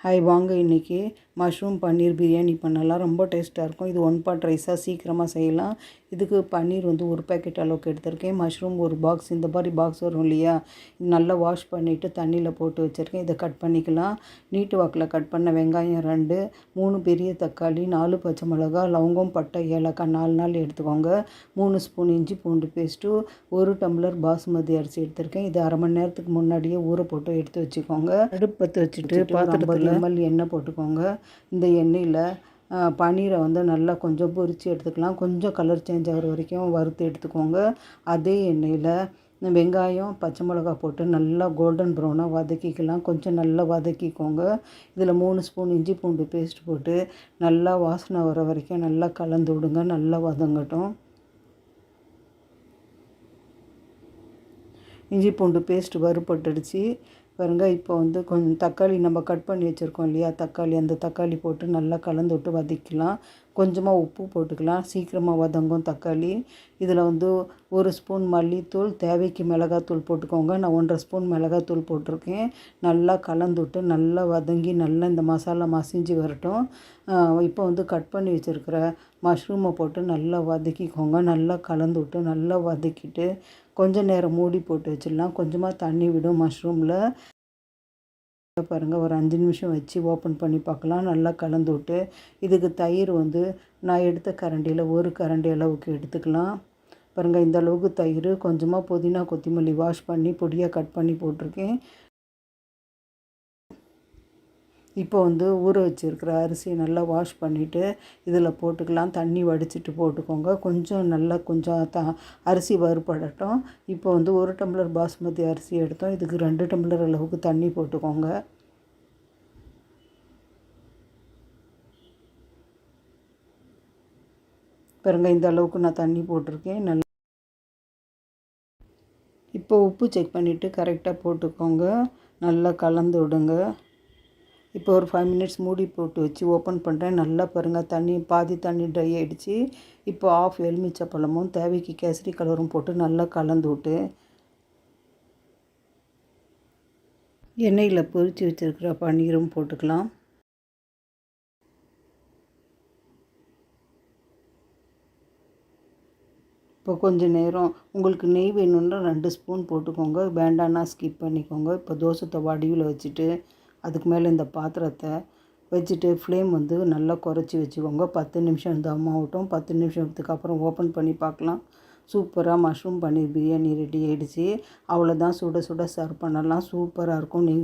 Hi வாங்க இன்றைக்கி mushroom பன்னீர் பிரியாணி பண்ணலாம். ரொம்ப டேஸ்ட்டாக இருக்கும். இது ஒன் பாட் ரைஸாக சீக்கிரமாக செய்யலாம். இதுக்கு பன்னீர் வந்து ஒரு பேக்கெட் அளவுக்கு எடுத்திருக்கேன். மஷ்ரூம் ஒரு பாக்ஸ், இந்த மாதிரி பாக்ஸ் வரும் இல்லையா, நல்லா வாஷ் பண்ணிவிட்டு தண்ணியில் போட்டு வச்சுருக்கேன். இதை கட் பண்ணிக்கலாம். நீட்டு வாக்கில் கட் பண்ண வெங்காயம் 2, 3 பெரிய தக்காளி, 4 பச்சை மிளகா, லவங்கம், பட்டை, ஏலக்காய் 4 எடுத்துக்கோங்க. 3 ஸ்பூன் இஞ்சி பூண்டு பேஸ்ட்டு, 1 டம்ளர் பாசுமதி அரிசி எடுத்திருக்கேன். இது அரை மணி நேரத்துக்கு முன்னாடியே ஊற போட்டு எடுத்து வச்சுக்கோங்க. அடுப்பு பற்ற வச்சுட்டு பாத்திரத்தில் ml எண்ணெய் போட்டுக்கோங்க. இந்த எண்ணெயில் பன்னீரை வந்து நல்லா கொஞ்சம் பொரித்து எடுத்துக்கலாம். கொஞ்சம் கலர் சேஞ்ச் ஆகிற வரைக்கும் வறுத்து எடுத்துக்கோங்க. அதே எண்ணெயில் வெங்காயம், பச்சை மிளகா போட்டு நல்லா கோல்டன் ப்ரௌனாக வதக்கிக்கலாம். கொஞ்சம் நல்லா வதக்கிக்கோங்க. இதில் 3 ஸ்பூன் இஞ்சி பூண்டு பேஸ்ட் போட்டு நல்லா வாசனை வர வரைக்கும் நல்லா கலந்து விடுங்க. நல்லா வதங்கட்டும். இஞ்சி பூண்டு பேஸ்ட் வறுபட்டுடுச்சு பாருங்க. இப்போ வந்து கொஞ்சம் தக்காளி நம்ம கட் பண்ணி வச்சுருக்கோம் இல்லையா, அந்த தக்காளி போட்டு நல்லா கலந்து விட்டு வதக்கலாம். கொஞ்சமாக உப்பு போட்டுக்கலாம், சீக்கிரமாக வதங்கும் தக்காளி. இதில் வந்து 1 ஸ்பூன் மல்லித்தூள், தேவைக்கு மிளகாத்தூள் போட்டுக்கோங்க. நான் 1.5 ஸ்பூன் மிளகாத்தூள் போட்டிருக்கேன். நல்லா கலந்து விட்டு நல்லா வதங்கி நல்லா இந்த மசாலா மசிஞ்சு வரட்டும். இப்போ வந்து கட் பண்ணி வச்சுருக்கிற மஷ்ரூமை போட்டு நல்லா வதக்கிக்கோங்க. நல்லா கலந்து விட்டு நல்லா வதக்கிட்டு கொஞ்சம் நேரம் மூடி போட்டு வச்சிடலாம். கொஞ்சமாக தண்ணி விடும் மஷ்ரூமில். பாருங்கள், ஒரு 5 நிமிஷம் வச்சு ஓப்பன் பண்ணி பார்க்கலாம். நல்லா கலந்து விட்டு இதுக்கு தயிர் வந்து நான் எடுத்த கரண்டியில் 1 கரண்டி அளவுக்கு எடுத்துக்கலாம். பாருங்கள், இந்த அளவுக்கு தயிர், கொஞ்சமாக புதினா கொத்தமல்லி வாஷ் பண்ணி பொடியாக கட் பண்ணி போட்டிருக்கேன். இப்போ வந்து ஊற வச்சுருக்கிற அரிசியை நல்லா வாஷ் பண்ணிவிட்டு இதில் போட்டுக்கலாம். தண்ணி வடிச்சிட்டு போட்டுக்கோங்க. கொஞ்சம் அரிசி வறுபடட்டும். இப்போ வந்து 1 டம்ளர் பாஸ்மதி அரிசி எடுத்தோம். இதுக்கு 2 டம்ளர் அளவுக்கு தண்ணி போட்டுக்கோங்க. பாருங்க, இந்த அளவுக்கு நான் தண்ணி போட்டிருக்கேன். நல்லா இப்போ உப்பு செக் பண்ணிவிட்டு கரெக்டாக போட்டுக்கோங்க. நல்லா கலந்து விடுங்க. இப்போ ஒரு 5 மினிட்ஸ் மூடி போட்டு வச்சு ஓப்பன் பண்ணுறேன். நல்லா பாருங்கள், பாதி தண்ணி ட்ரை ஆகிடுச்சு. இப்போ 1/2 எலுமிச்சை பழமும் தேவைக்கு கேசரி கலரும் போட்டு நல்லா கலந்து விட்டு எண்ணெயில் பொரித்து வச்சுருக்கிற பன்னீரும் போட்டுக்கலாம். இப்போ கொஞ்சம் நேரம் உங்களுக்கு நெய் வேணுன்னா 2 ஸ்பூன் போட்டுக்கோங்க. வேண்டான்னா ஸ்கிப் பண்ணிக்கோங்க. இப்போ தோசை தவா அடியில் வச்சுட்டு அதுக்கு மேலே இந்த பாத்திரத்தை வச்சுட்டு ஃப்ளேம் வந்து நல்லா குறைச்சி வச்சுக்கோங்க. 10 நிமிஷம் தம் ஆகட்டும். 10 நிமிஷத்துக்கு அப்புறம் ஓப்பன் பண்ணி பார்க்கலாம். சூப்பராக மஷ்ரூம் பன்னீர் பிரியாணி ரெடி ஆகிடுச்சு. அவ்வளோதான், சுட சுட சர்வ் பண்ணலாம். சூப்பராக இருக்கும். நீங்கள்